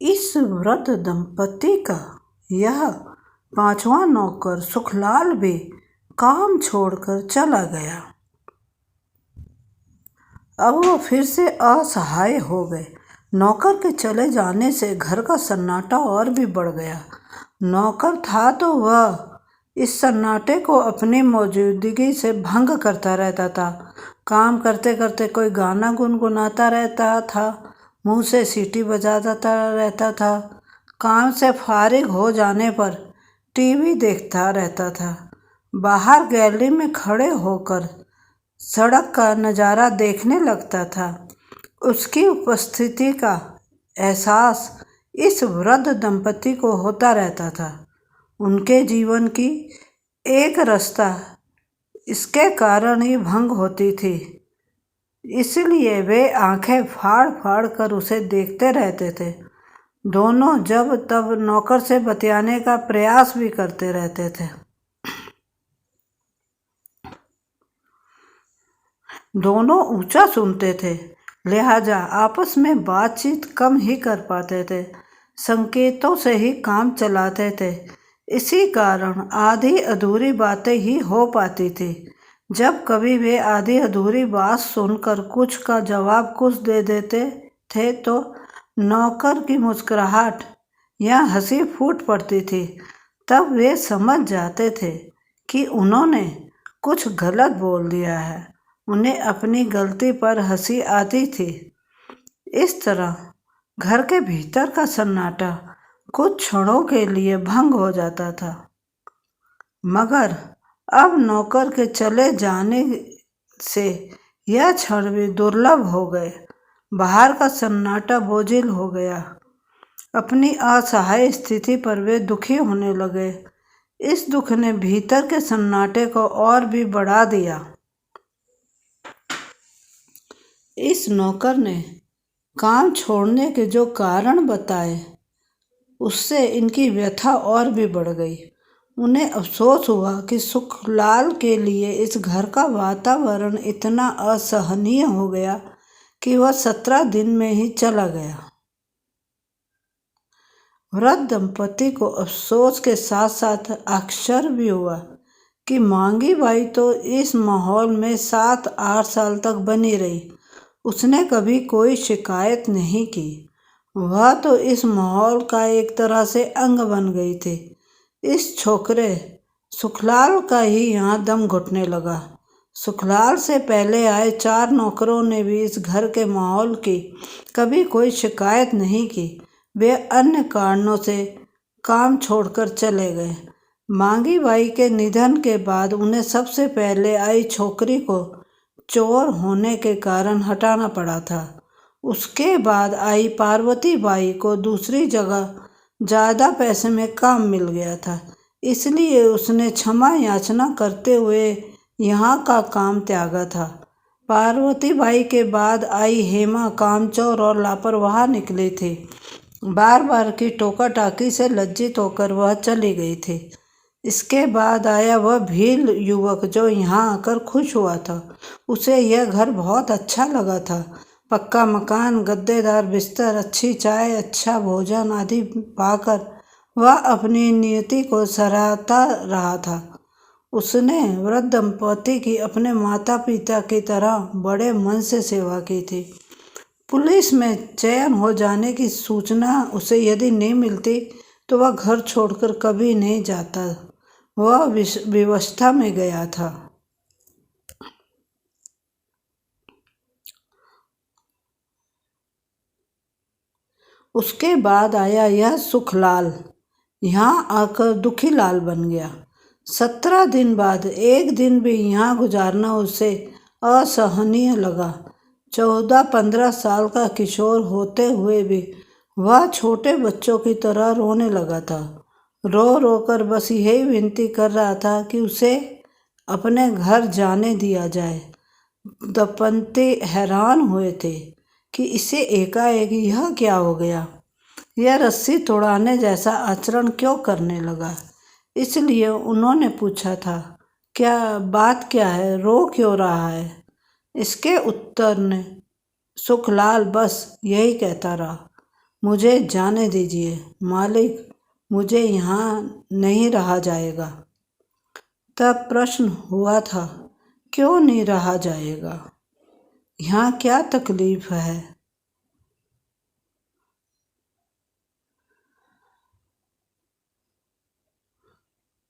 इस वृद्ध दंपति का यह पांचवा नौकर सुखलाल भी काम छोड़कर चला गया। अब वो फिर से असहाय हो गए। नौकर के चले जाने से घर का सन्नाटा और भी बढ़ गया। नौकर था तो वह इस सन्नाटे को अपनी मौजूदगी से भंग करता रहता था। काम करते करते कोई गाना गुनगुनाता रहता था, मुंह से सीटी बजाता रहता था। काम से फारिग हो जाने पर टीवी देखता रहता था। बाहर गैलरी में खड़े होकर सड़क का नज़ारा देखने लगता था। उसकी उपस्थिति का एहसास इस वृद्ध दंपति को होता रहता था। उनके जीवन की एक रास्ता इसके कारण ही भंग होती थी, इसलिए वे आंखें फाड़ फाड़ कर उसे देखते रहते थे। दोनों जब तब नौकर से बतियाने का प्रयास भी करते रहते थे। दोनों ऊंचा सुनते थे, लिहाजा आपस में बातचीत कम ही कर पाते थे। संकेतों से ही काम चलाते थे। इसी कारण आधी अधूरी बातें ही हो पाती थी। जब कभी वे आधी अधूरी बात सुनकर कुछ का जवाब कुछ दे देते थे तो नौकर की मुस्कुराहट या हंसी फूट पड़ती थी। तब वे समझ जाते थे कि उन्होंने कुछ गलत बोल दिया है। उन्हें अपनी गलती पर हंसी आती थी। इस तरह घर के भीतर का सन्नाटा कुछ क्षणों के लिए भंग हो जाता था। मगर अब नौकर के चले जाने से यह क्षण भी दुर्लभ हो गए। बाहर का सन्नाटा बोझिल हो गया। अपनी असहाय स्थिति पर वे दुखी होने लगे। इस दुख ने भीतर के सन्नाटे को और भी बढ़ा दिया। इस नौकर ने काम छोड़ने के जो कारण बताए, उससे इनकी व्यथा और भी बढ़ गई। उन्हें अफसोस हुआ कि सुखलाल के लिए इस घर का वातावरण इतना असहनीय हो गया कि वह 17 दिन में ही चला गया। वृद्ध दंपति को अफसोस के साथ साथ आश्चर्य भी हुआ कि मांगी बाई तो इस माहौल में 7-8 साल तक बनी रही। उसने कभी कोई शिकायत नहीं की। वह तो इस माहौल का एक तरह से अंग बन गई थी। इस छोकरे सुखलाल का ही यहाँ दम घुटने लगा। सुखलाल से पहले आए 4 नौकरों ने भी इस घर के माहौल की कभी कोई शिकायत नहीं की। वे अन्य कारणों से काम छोड़कर चले गए। मांगी बाई के निधन के बाद उन्हें सबसे पहले आई छोकरी को चोर होने के कारण हटाना पड़ा था। उसके बाद आई पार्वती बाई को दूसरी जगह ज़्यादा पैसे में काम मिल गया था, इसलिए उसने क्षमा याचना करते हुए यहाँ का काम त्यागा था। पार्वती बाई के बाद आई हेमा कामचोर और लापरवाह निकली थी। बार बार की टोका टाकी से लज्जित होकर वह चली गई थी। इसके बाद आया वह भील युवक जो यहाँ आकर खुश हुआ था। उसे यह घर बहुत अच्छा लगा था। पक्का मकान, गद्देदार बिस्तर, अच्छी चाय, अच्छा भोजन आदि पाकर वह अपनी नियति को सराहता रहा था। उसने वृद्ध दंपति की अपने माता पिता की तरह बड़े मन से सेवा की थी। पुलिस में चयन हो जाने की सूचना उसे यदि नहीं मिलती तो वह घर छोड़कर कभी नहीं जाता। वह विवस्था में गया था। उसके बाद आया यह सुखलाल। यहाँ आकर दुखीलाल बन गया। 17 दिन बाद एक दिन भी यहाँ गुजारना उसे असहनीय लगा। 14-15 साल का किशोर होते हुए भी वह छोटे बच्चों की तरह रोने लगा था। रो रो कर बस यही विनती कर रहा था कि उसे अपने घर जाने दिया जाए। दंपति हैरान हुए थे कि इसे एकाएक यह क्या हो गया। यह रस्सी तोड़ाने जैसा आचरण क्यों करने लगा। इसलिए उन्होंने पूछा था, क्या बात क्या है, रो क्यों रहा है। इसके उत्तर ने सुखलाल बस यही कहता रहा, मुझे जाने दीजिए मालिक, मुझे यहाँ नहीं रहा जाएगा। तब प्रश्न हुआ था, क्यों नहीं रहा जाएगा? यहाँ क्या तकलीफ है?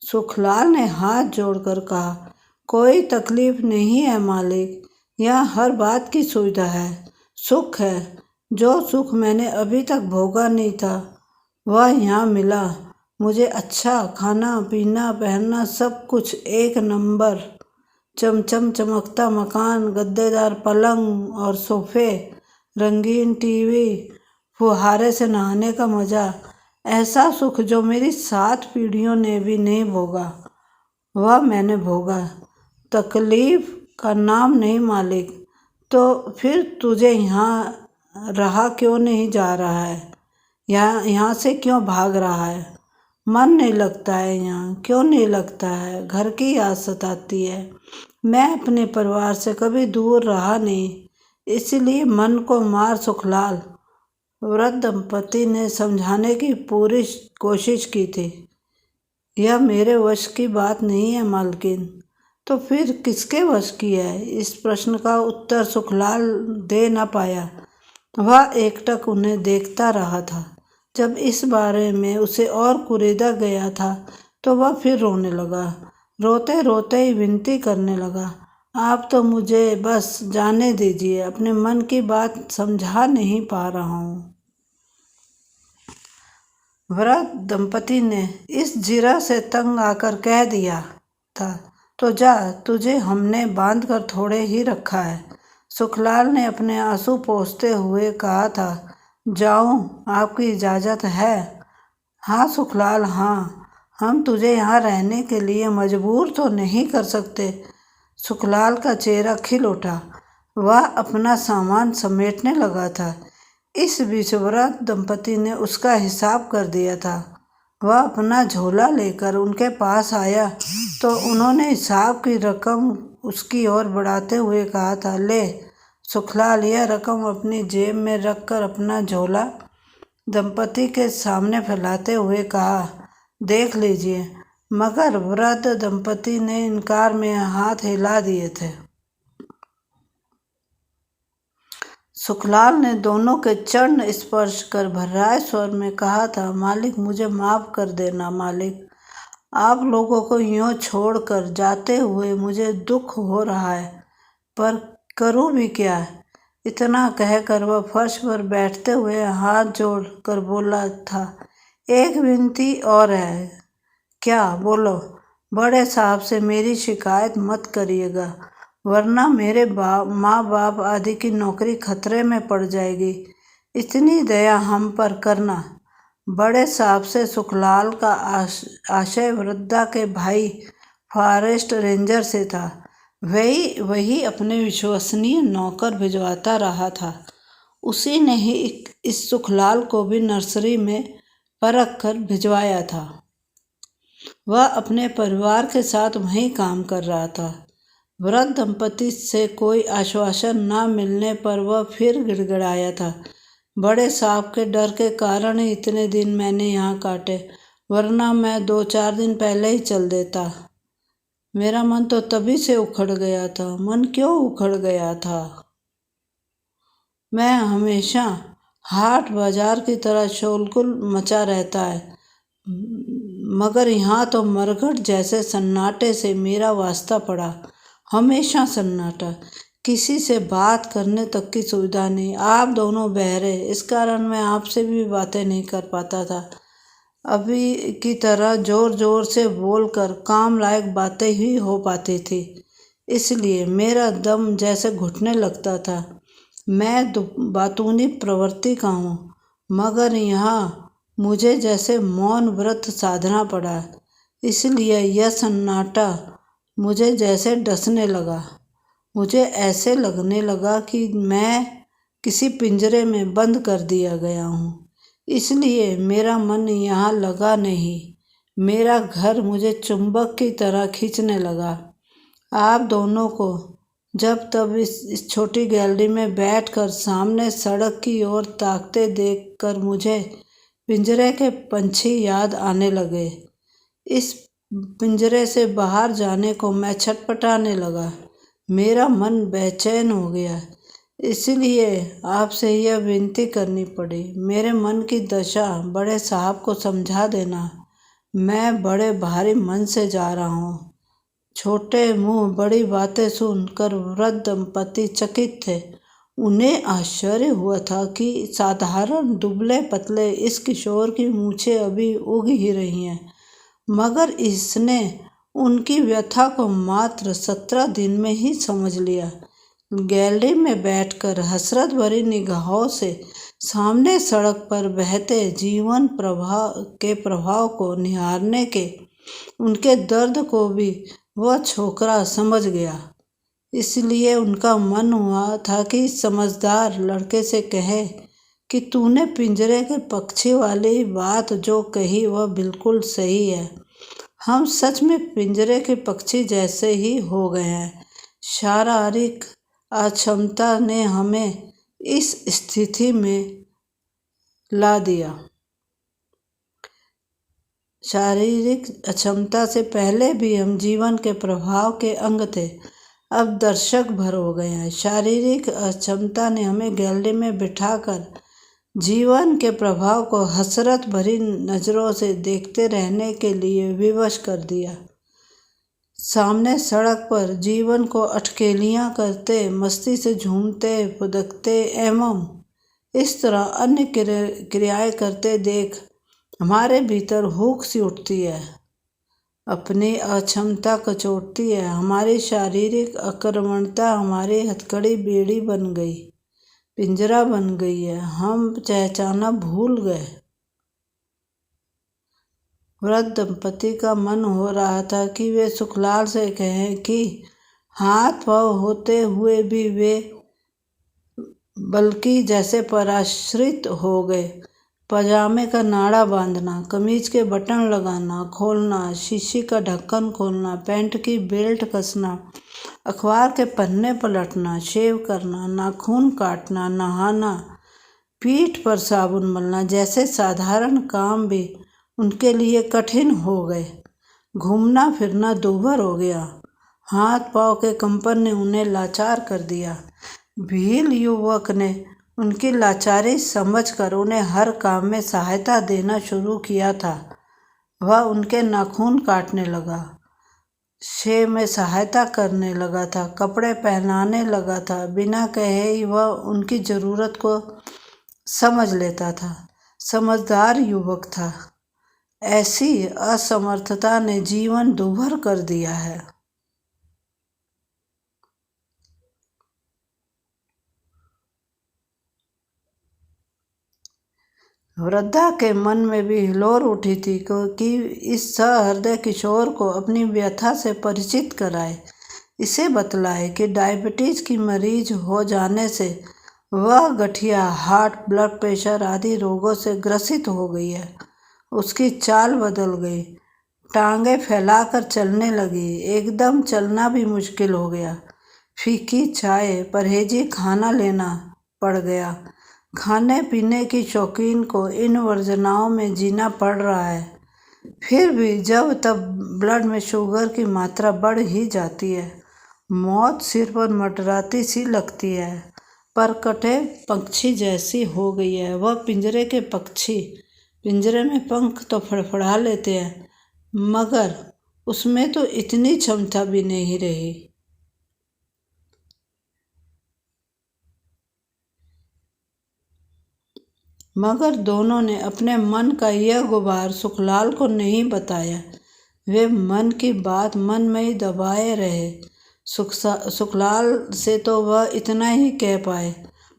सुखलाल ने हाथ जोड़कर कहा, कोई तकलीफ नहीं है मालिक, यहाँ हर बात की सुविधा है, सुख है। जो सुख मैंने अभी तक भोगा नहीं था वह यहाँ मिला। मुझे अच्छा खाना पीना पहनना सब कुछ एक नंबर, चमचम चमकता मकान, गद्देदार पलंग और सोफे, रंगीन टीवी, फुहारे से नहाने का मजा, ऐसा सुख जो मेरी 7 पीढ़ियों ने भी नहीं भोगा वह मैंने भोगा। तकलीफ का नाम नहीं मालिक। तो फिर तुझे यहाँ रहा क्यों नहीं जा रहा है? यहाँ से क्यों भाग रहा है? मन नहीं लगता है यहाँ, क्यों नहीं लगता है? घर की याद सताती है। मैं अपने परिवार से कभी दूर रहा नहीं, इसलिए मन को मार सुखलाल। वृद्ध दंपति ने समझाने की पूरी कोशिश की थी। यह मेरे वश की बात नहीं है मालकिन। तो फिर किसके वश की है? इस प्रश्न का उत्तर सुखलाल दे न पाया। वह एकटक उन्हें देखता रहा था। जब इस बारे में उसे और कुरेदा गया था तो वह फिर रोने लगा। रोते रोते ही विनती करने लगा, आप तो मुझे बस जाने दीजिए, अपने मन की बात समझा नहीं पा रहा हूँ। वृद्ध दंपति ने इस जिरा से तंग आकर कह दिया था, तो जा, तुझे हमने बांध कर थोड़े ही रखा है। सुखलाल ने अपने आंसू पोंछते हुए कहा था, जाऊं, आपकी इजाज़त है? हाँ सुखलाल, हाँ, हम तुझे यहाँ रहने के लिए मजबूर तो नहीं कर सकते। सुखलाल का चेहरा खिल उठा। वह अपना सामान समेटने लगा था। इस बीच वृद्ध दंपति ने उसका हिसाब कर दिया था। वह अपना झोला लेकर उनके पास आया तो उन्होंने हिसाब की रकम उसकी ओर बढ़ाते हुए कहा था, ले सुखलाल, यह रकम अपनी जेब में रखकर अपना झोला दंपति के सामने फैलाते हुए कहा, देख लीजिए। मगर वृद्ध दंपति ने इनकार में हाथ हिला दिए थे। सुखलाल ने दोनों के चरण स्पर्श कर भर्राए स्वर में कहा था, मालिक, मुझे माफ़ कर देना मालिक। आप लोगों को यूँ छोड़कर जाते हुए मुझे दुख हो रहा है, पर करूँ भी क्या? इतना कहकर वह फर्श पर बैठते हुए हाथ जोड़ कर बोला था, एक विनती और है। क्या? बोलो। बड़े साहब से मेरी शिकायत मत करिएगा, वरना मेरे माँ बाप आदि की नौकरी खतरे में पड़ जाएगी। इतनी दया हम पर करना। बड़े साहब से सुखलाल का आशय वृद्धा के भाई फॉरेस्ट रेंजर से था। वही अपने विश्वसनीय नौकर भिजवाता रहा था। उसी ने ही इस सुखलाल को भी नर्सरी में परख कर भिजवाया था। वह अपने परिवार के साथ वहीं काम कर रहा था। वृद्ध दंपति से कोई आश्वासन न मिलने पर वह फिर गिड़गिड़ाया था, बड़े साहब के डर के कारण ही इतने दिन मैंने यहाँ काटे, वरना मैं 2-4 दिन पहले ही चल देता। मेरा मन तो तभी से उखड़ गया था। मन क्यों उखड़ गया था? मैं हमेशा हाट बाजार की तरह शोरगुल मचा रहता है, मगर यहाँ तो मरघट जैसे सन्नाटे से मेरा वास्ता पड़ा। हमेशा सन्नाटा, किसी से बात करने तक की सुविधा नहीं। आप दोनों बहरे, इस कारण मैं आपसे भी बातें नहीं कर पाता था। अभी की तरह ज़ोर ज़ोर से बोलकर काम लायक बातें ही हो पाती थी, इसलिए मेरा दम जैसे घुटने लगता था। मैं बातूनी प्रवृत्ति का हूँ, मगर यहाँ मुझे जैसे मौन व्रत साधना पड़ा, इसलिए यह सन्नाटा मुझे जैसे डसने लगा। मुझे ऐसे लगने लगा कि मैं किसी पिंजरे में बंद कर दिया गया हूँ, इसलिए मेरा मन यहाँ लगा नहीं। मेरा घर मुझे चुंबक की तरह खींचने लगा। आप दोनों को जब तब इस छोटी गैलरी में बैठकर सामने सड़क की ओर ताकते देखकर मुझे पिंजरे के पंछी याद आने लगे। इस पिंजरे से बाहर जाने को मैं छटपटाने लगा। मेरा मन बेचैन हो गया। इसलिए आपसे यह विनती करनी पड़ी। मेरे मन की दशा बड़े साहब को समझा देना। मैं बड़े भारी मन से जा रहा हूँ। छोटे मुंह बड़ी बातें सुनकर वृद्ध दंपति चकित थे। उन्हें आश्चर्य हुआ था कि साधारण दुबले पतले इस किशोर की मूछें अभी उग ही रही हैं, मगर इसने उनकी व्यथा को मात्र 17 दिन में ही समझ लिया। गैलरी में बैठकर हसरत भरी निगाहों से सामने सड़क पर बहते जीवन प्रवाह को निहारने के उनके दर्द को भी वह छोकरा समझ गया। इसलिए उनका मन हुआ था कि समझदार लड़के से कहे कि तूने पिंजरे के पक्षी वाली बात जो कही वह बिल्कुल सही है। हम सच में पिंजरे के पक्षी जैसे ही हो गए हैं। शारीरिक अक्षमता ने हमें इस स्थिति में ला दिया। शारीरिक अक्षमता से पहले भी हम जीवन के प्रभाव के अंग थे, अब दर्शक भर हो गए हैं। शारीरिक अक्षमता ने हमें गैलरी में बिठाकर जीवन के प्रभाव को हसरत भरी नज़रों से देखते रहने के लिए विवश कर दिया। सामने सड़क पर जीवन को अटकेलियाँ करते, मस्ती से झूमते फुदकते एवं इस तरह अन्य क्रियाएं करते देख हमारे भीतर हुक सी उठती है, अपनी अक्षमता कचोटती है। हमारी शारीरिक अकर्मण्यता हमारी हथकड़ी बेड़ी बन गई, पिंजरा बन गई है। हम पहचानना भूल गए। वृद्ध दंपति का मन हो रहा था कि वे सुखलाल से कहें कि हाथ पांव होते हुए भी वे बल्कि जैसे पराश्रित हो गए। पजामे का नाड़ा बांधना, कमीज के बटन लगाना खोलना, शीशी का ढक्कन खोलना, पैंट की बेल्ट कसना, अखबार के पन्ने पलटना, शेव करना, नाखून काटना, नहाना, पीठ पर साबुन मलना जैसे साधारण काम भी उनके लिए कठिन हो गए। घूमना फिरना दूभर हो गया। हाथ पांव के कंपन ने उन्हें लाचार कर दिया। भील युवक ने उनकी लाचारी समझकर उन्हें हर काम में सहायता देना शुरू किया था। वह उनके नाखून काटने लगा, शेव में सहायता करने लगा था, कपड़े पहनाने लगा था। बिना कहे ही वह उनकी ज़रूरत को समझ लेता था। समझदार युवक था। ऐसी असमर्थता ने जीवन दूभर कर दिया है। वृद्धा के मन में भी हिलोर उठी थी कि इस सहृदय किशोर को अपनी व्यथा से परिचित कराए। इसे बतलाए कि डायबिटीज की मरीज हो जाने से वह गठिया, हार्ट, ब्लड प्रेशर आदि रोगों से ग्रसित हो गई है। उसकी चाल बदल गई, टांगें फैलाकर चलने लगी, एकदम चलना भी मुश्किल हो गया। फीकी चाय, परहेजी खाना लेना पड़ गया। खाने पीने की शौकीन को इन वर्जनाओं में जीना पड़ रहा है। फिर भी जब तब ब्लड में शुगर की मात्रा बढ़ ही जाती है। मौत सिर पर मंडराती सी लगती है, पर कटे पक्षी जैसी हो गई है। वह पिंजरे के पक्षी पिंजरे में पंख तो फड़फड़ा लेते हैं, मगर उसमें तो इतनी क्षमता भी नहीं रही। मगर दोनों ने अपने मन का यह गुबार सुखलाल को नहीं बताया। वे मन की बात मन में ही दबाए रहे। सुखलाल से तो वह इतना ही कह पाए,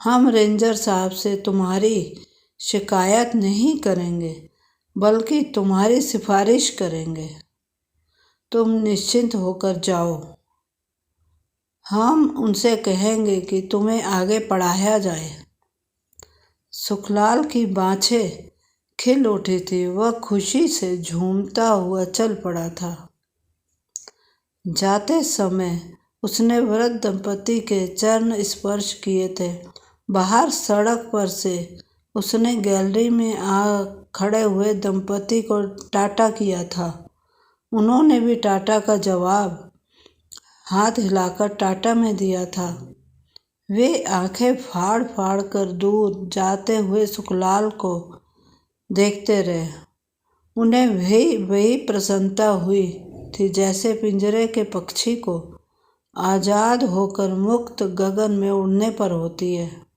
हम रेंजर साहब से तुम्हारी शिकायत नहीं करेंगे, बल्कि तुम्हारी सिफारिश करेंगे। तुम निश्चिंत होकर जाओ। हम उनसे कहेंगे कि तुम्हें आगे पढ़ाया जाए। सुखलाल की बाँछें खिल उठी थी। वह खुशी से झूमता हुआ चल पड़ा था। जाते समय उसने वृद्ध दंपति के चरण स्पर्श किए थे। बाहर सड़क पर से उसने गैलरी में खड़े हुए दंपति को टाटा किया था। उन्होंने भी टाटा का जवाब हाथ हिलाकर टाटा में दिया था। वे आंखें फाड़ फाड़ कर दूर जाते हुए सुखलाल को देखते रहे। उन्हें वही प्रसन्नता हुई थी जैसे पिंजरे के पक्षी को आजाद होकर मुक्त गगन में उड़ने पर होती है।